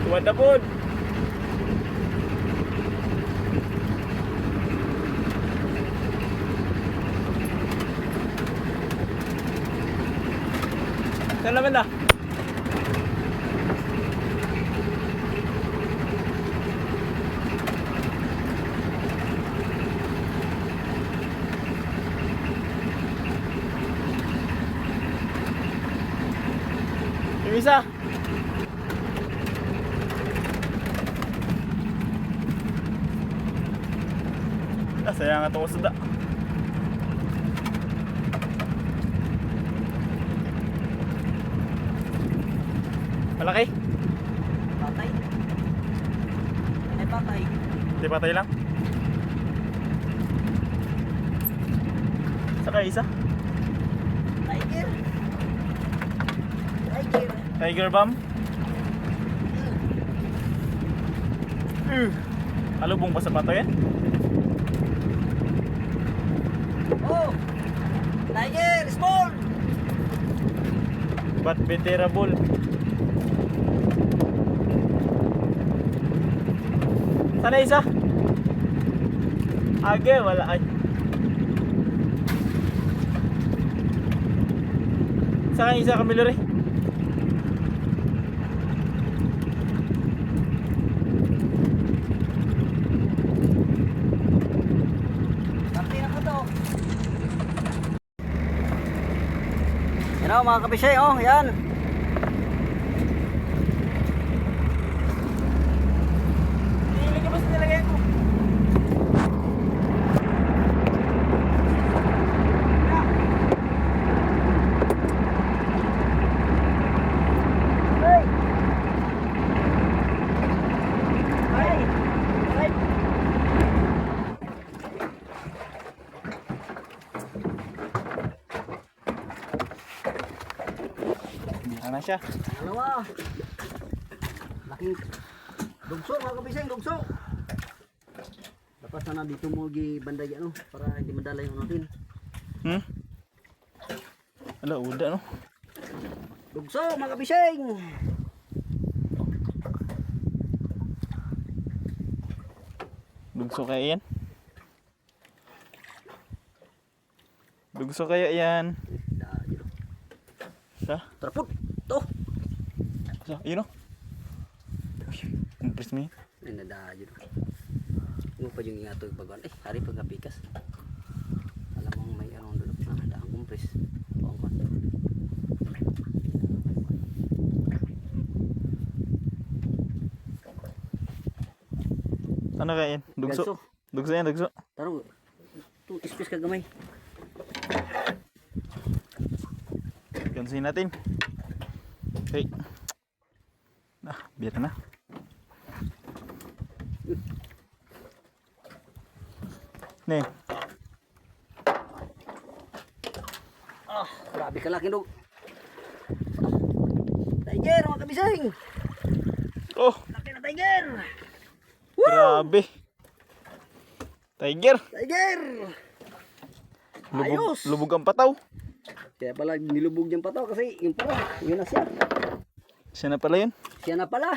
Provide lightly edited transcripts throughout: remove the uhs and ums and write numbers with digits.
Tuwad na po. Saan naman na? Yung isa. Saya nga itong usda. Malaki? Patay. Ay patay. Hindi patay lang? Saka isa? Tiger. Tiger. Tiger bomb? Alubong pa sa pato yan? Oh! Tiger! Small! But venerable. Sana isa? Age, wala ay. Saka isa Camilo rin. Yan o mga kapisay, oh, yan. Hindi ka ba sa nilagay ko? Hey! Hey! Hey! Bihan na siya. Ano ba? Laking dugso mga kapisay, dugso. Dapat sana dito mo gibanday ano para hindi madala yung natin. Ala, uda no? Dugso mga kapisay. Dugso kaya yan? Dugso kaya yan? Sa? Trapot. To. Sa? Ayun o. Umpres mo yan. Ay nadayo. Mo pa yung ingato bagon. Eh, hari pagkapikas. Alam mo may anong dulok na daang kumpres. Oo ba? Ano kaya yan? Dugso? Ganso. Dugso yan, dugso. Tarong. Tu ispis ka gamay. Gansuhin natin. Okay. Biar na. Nih. Grabe ka laki dog. Tiger, mga kabising. Oh, Laki na tiger. grabe. Tiger. Tiger. Ayos. Lubog ang pataw. Kaya pala nilubog niyang pato kasi yung pala, yun na siya. Siya na pala yun. Siya na pala.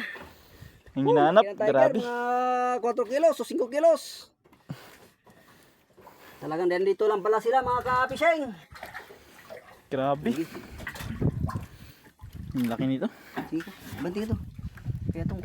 Ang hinahanap. Kaya tiger, Grabe. mga 4 kilos o 5 kilos. Talagang dito lang pala sila mga kabising. Grabe. Ang laki nito. Sige, banting ito. Kaya itong